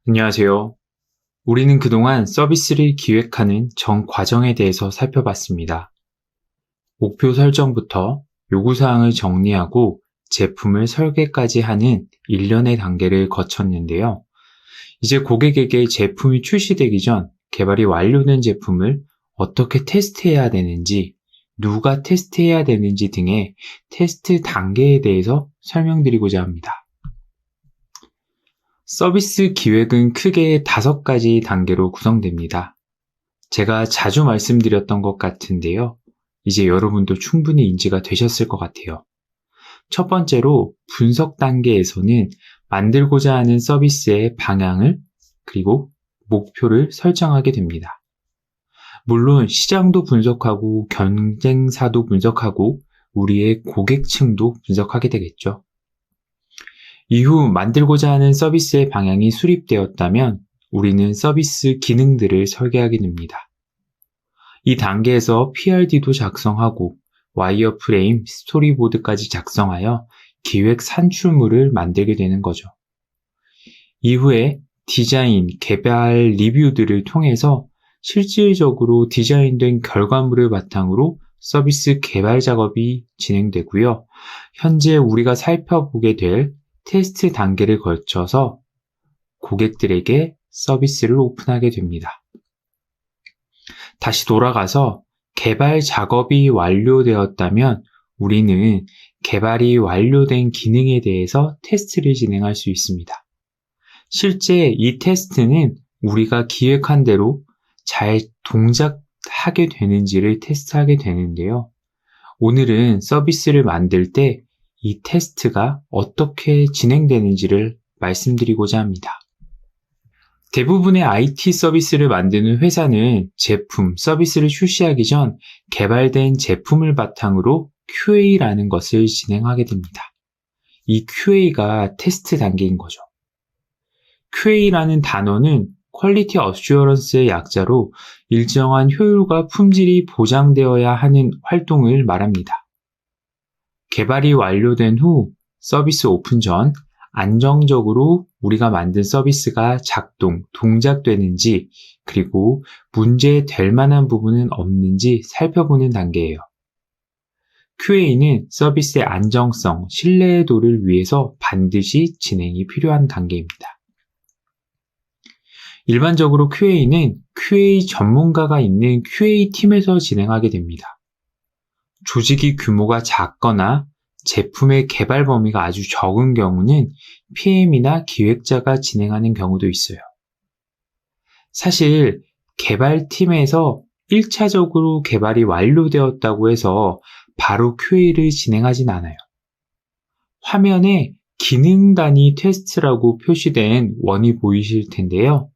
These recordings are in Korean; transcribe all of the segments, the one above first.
안녕하세요. 우리는 그동안 서비스를 기획하는 전 과정에 대해서 살펴봤습니다. 목표 설정부터 요구사항을 정리하고 제품을 설계까지 하는 일련의 단계를 거쳤는데요. 이제 고객에게 제품이 출시되기 전 개발이 완료된 제품을 어떻게 테스트해야 되는지, 누가 테스트해야 되는지 등의 테스트 단계에 대해서 설명드리고자 합니다. 서비스 기획은 크게 5가지 단계로 구성됩니다. 제가 자주 말씀드렸던 것 같은데요. 이제 여러분도 충분히 인지가 되셨을 것 같아요. 첫 번째로 분석 단계에서는 만들고자 하는 서비스의 방향을 그리고 목표를 설정하게 됩니다. 물론 시장도 분석하고 경쟁사도 분석하고 우리의 고객층도 분석하게 되겠죠. 이후 만들고자 하는 서비스의 방향이 수립되었다면 우리는 서비스 기능들을 설계하게 됩니다. 이 단계에서 PRD도 작성하고 와이어프레임, 스토리보드까지 작성하여 기획 산출물을 만들게 되는 거죠. 이후에 디자인, 개발 리뷰들을 통해서 실질적으로 디자인된 결과물을 바탕으로 서비스 개발 작업이 진행되고요. 현재 우리가 살펴보게 될 테스트 단계를 거쳐서 고객들에게 서비스를 오픈하게 됩니다. 다시 돌아가서 개발 작업이 완료되었다면 우리는 개발이 완료된 기능에 대해서 테스트를 진행할 수 있습니다. 실제 이 테스트는 우리가 기획한 대로 잘 동작하게 되는지를 테스트하게 되는데요. 오늘은 서비스를 만들 때 이 테스트가 어떻게 진행되는지를 말씀드리고자 합니다. 대부분의 IT 서비스를 만드는 회사는 제품, 서비스를 출시하기 전 개발된 제품을 바탕으로 QA라는 것을 진행하게 됩니다. 이 QA가 테스트 단계인 거죠. QA라는 단어는 퀄리티 어슈어런스의 약자로 일정한 효율과 품질이 보장되어야 하는 활동을 말합니다. 개발이 완료된 후 서비스 오픈 전 안정적으로 우리가 만든 서비스가 작동, 동작되는지 그리고 문제될 만한 부분은 없는지 살펴보는 단계예요. QA는 서비스의 안정성, 신뢰도를 위해서 반드시 진행이 필요한 단계입니다. 일반적으로 QA는 QA 전문가가 있는 QA팀에서 진행하게 됩니다. 조직이 규모가 작거나 제품의 개발 범위가 아주 적은 경우는 PM이나 기획자가 진행하는 경우도 있어요. 사실 개발팀에서 1차적으로 개발이 완료되었다고 해서 바로 QA를 진행하진 않아요. 화면에 기능 단위 테스트라고 표시된 원이 보이실 텐데요.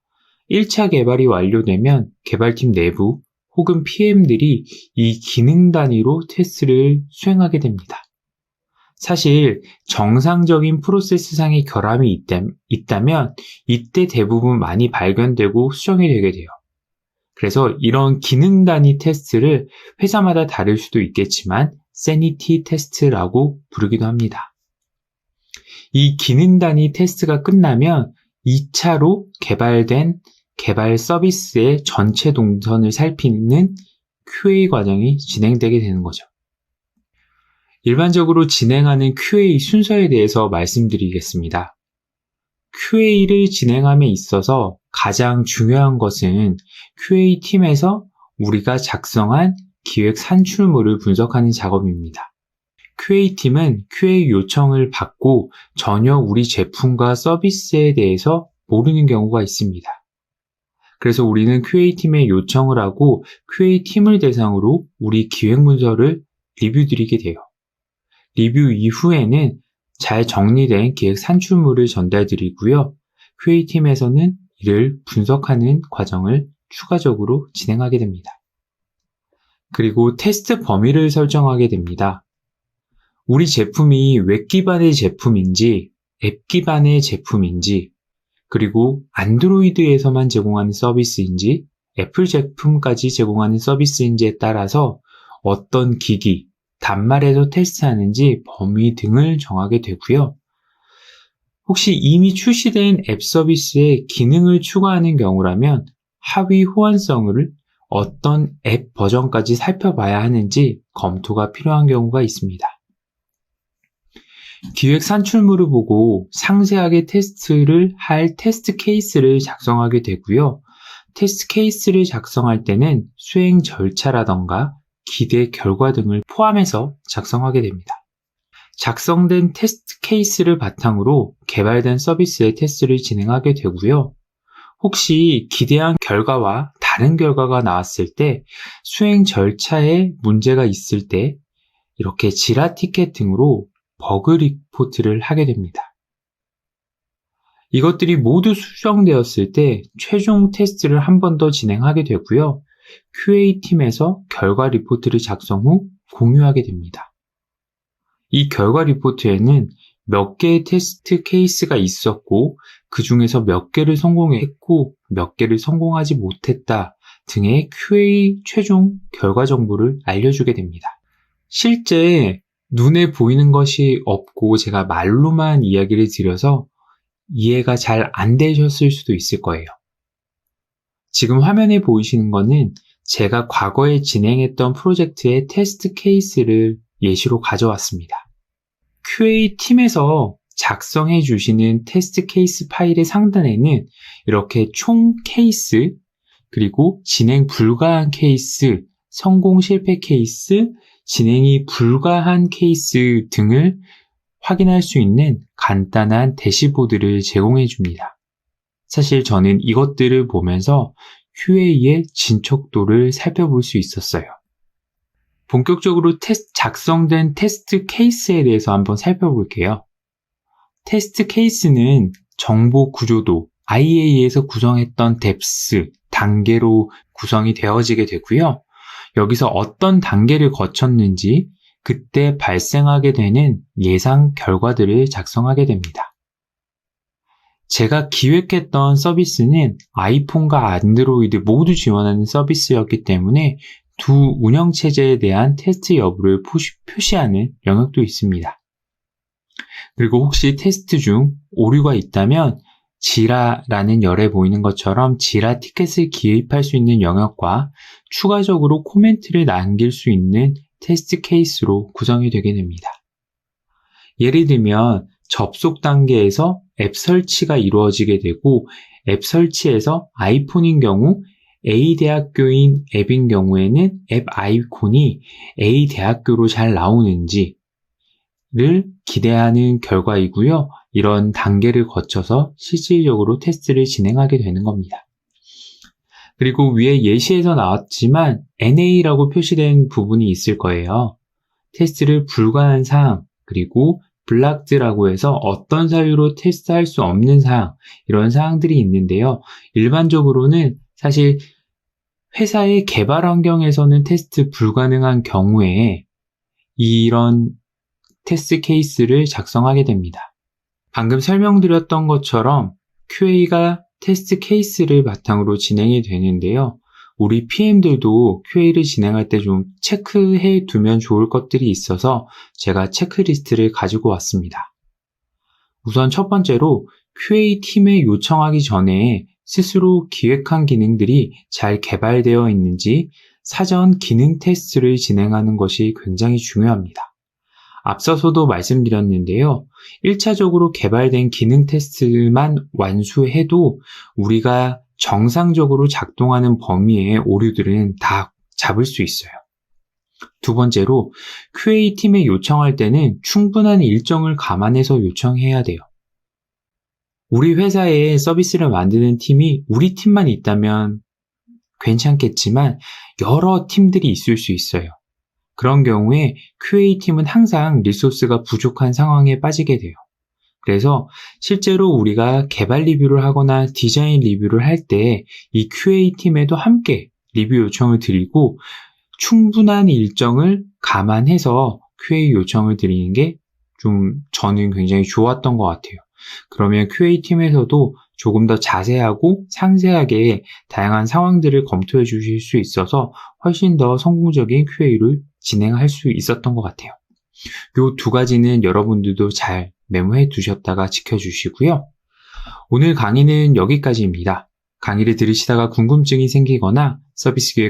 1차 개발이 완료되면 개발팀 내부 혹은 PM들이 이 기능 단위로 테스트를 수행하게 됩니다. 사실 정상적인 프로세스상의 결함이 있다면 이때 대부분 많이 발견되고 수정이 되게 돼요. 그래서 이런 기능 단위 테스트를 회사마다 다를 수도 있겠지만 세니티 테스트라고 부르기도 합니다. 이 기능 단위 테스트가 끝나면 2차로 개발된 개발 서비스의 전체 동선을 살피는 QA 과정이 진행되게 되는 거죠. 일반적으로 진행하는 QA 순서에 대해서 말씀드리겠습니다. QA를 진행함에 있어서 가장 중요한 것은 QA팀에서 우리가 작성한 기획 산출물을 분석하는 작업입니다. QA팀은 QA 요청을 받고 전혀 우리 제품과 서비스에 대해서 모르는 경우가 있습니다. 그래서 우리는 QA팀에 요청을 하고 QA팀을 대상으로 우리 기획 문서를 리뷰 드리게 돼요. 리뷰 이후에는 잘 정리된 기획 산출물을 전달 드리고요. QA팀에서는 이를 분석하는 과정을 추가적으로 진행하게 됩니다. 그리고 테스트 범위를 설정하게 됩니다. 우리 제품이 웹 기반의 제품인지 앱 기반의 제품인지 그리고 안드로이드에서만 제공하는 서비스인지 애플 제품까지 제공하는 서비스인지에 따라서 어떤 기기, 단말에서 테스트하는지 범위 등을 정하게 되고요. 혹시 이미 출시된 앱 서비스에 기능을 추가하는 경우라면 하위 호환성을 어떤 앱 버전까지 살펴봐야 하는지 검토가 필요한 경우가 있습니다. 기획 산출물을 보고 상세하게 테스트를 할 테스트 케이스를 작성하게 되고요. 테스트 케이스를 작성할 때는 수행 절차라던가 기대 결과 등을 포함해서 작성하게 됩니다. 작성된 테스트 케이스를 바탕으로 개발된 서비스의 테스트를 진행하게 되고요. 혹시 기대한 결과와 다른 결과가 나왔을 때 수행 절차에 문제가 있을 때 이렇게 지라 티켓 등으로 버그 리포트를 하게 됩니다. 이것들이 모두 수정되었을 때 최종 테스트를 한 번 더 진행하게 되고요. QA팀에서 결과 리포트를 작성 후 공유하게 됩니다. 이 결과 리포트에는 몇 개의 테스트 케이스가 있었고 그 중에서 몇 개를 성공했고 몇 개를 성공하지 못했다 등의 QA 최종 결과 정보를 알려주게 됩니다. 실제 눈에 보이는 것이 없고 제가 말로만 이야기를 드려서 이해가 잘 안 되셨을 수도 있을 거예요. 지금 화면에 보이시는 거는 제가 과거에 진행했던 프로젝트의 테스트 케이스를 예시로 가져왔습니다. QA팀에서 작성해 주시는 테스트 케이스 파일의 상단에는 이렇게 총 케이스, 그리고 진행 불가한 케이스, 성공 실패 케이스, 진행이 불가한 케이스 등을 확인할 수 있는 간단한 대시보드를 제공해 줍니다. 사실 저는 이것들을 보면서 QA의 진척도를 살펴볼 수 있었어요. 본격적으로 작성된 테스트 케이스에 대해서 한번 살펴볼게요. 테스트 케이스는 정보 구조도, IA에서 구성했던 depth, 단계로 구성이 되어지게 되고요. 여기서 어떤 단계를 거쳤는지 그때 발생하게 되는 예상 결과들을 작성하게 됩니다. 제가 기획했던 서비스는 아이폰과 안드로이드 모두 지원하는 서비스였기 때문에 두 운영체제에 대한 테스트 여부를 표시하는 영역도 있습니다. 그리고 혹시 테스트 중 오류가 있다면 지라라는 열에 보이는 것처럼 지라 티켓을 기입할 수 있는 영역과 추가적으로 코멘트를 남길 수 있는 테스트 케이스로 구성이 되게 됩니다. 예를 들면 접속 단계에서 앱 설치가 이루어지게 되고 앱 설치에서 아이폰인 경우 A 대학교인 앱인 경우에는 앱 아이콘이 A 대학교로 잘 나오는지를 기대하는 결과이고요. 이런 단계를 거쳐서 실질적으로 테스트를 진행하게 되는 겁니다. 그리고 위에 예시에서 나왔지만 NA라고 표시된 부분이 있을 거예요. 테스트를 불가한 사항, 그리고 블락드라고 해서 어떤 사유로 테스트할 수 없는 사항, 이런 사항들이 있는데요. 일반적으로는 사실 회사의 개발 환경에서는 테스트 불가능한 경우에 이런 테스트 케이스를 작성하게 됩니다. 방금 설명드렸던 것처럼 QA가 테스트 케이스를 바탕으로 진행이 되는데요. 우리 PM들도 QA를 진행할 때 좀 체크해 두면 좋을 것들이 있어서 제가 체크리스트를 가지고 왔습니다. 우선 첫 번째로 QA팀에 요청하기 전에 스스로 기획한 기능들이 잘 개발되어 있는지 사전 기능 테스트를 진행하는 것이 굉장히 중요합니다. 앞서서도 말씀드렸는데요. 1차적으로 개발된 기능 테스트만 완수해도 우리가 정상적으로 작동하는 범위의 오류들은 다 잡을 수 있어요. 두 번째로 QA팀에 요청할 때는 충분한 일정을 감안해서 요청해야 돼요. 우리 회사에 서비스를 만드는 팀이 우리 팀만 있다면 괜찮겠지만 여러 팀들이 있을 수 있어요. 그런 경우에 QA팀은 항상 리소스가 부족한 상황에 빠지게 돼요. 그래서 실제로 우리가 개발 리뷰를 하거나 디자인 리뷰를 할 때 이 QA팀에도 함께 리뷰 요청을 드리고 충분한 일정을 감안해서 QA 요청을 드리는 게 좀 저는 굉장히 좋았던 것 같아요. 그러면 QA팀에서도 조금 더 자세하고 상세하게 다양한 상황들을 검토해 주실 수 있어서 훨씬 더 성공적인 QA를 진행할 수 있었던 것 같아요. 요 두 가지는 여러분들도 잘 메모해 두셨다가 지켜주시고요. 오늘 강의는 여기까지입니다. 강의를 들으시다가 궁금증이 생기거나 서비스 기획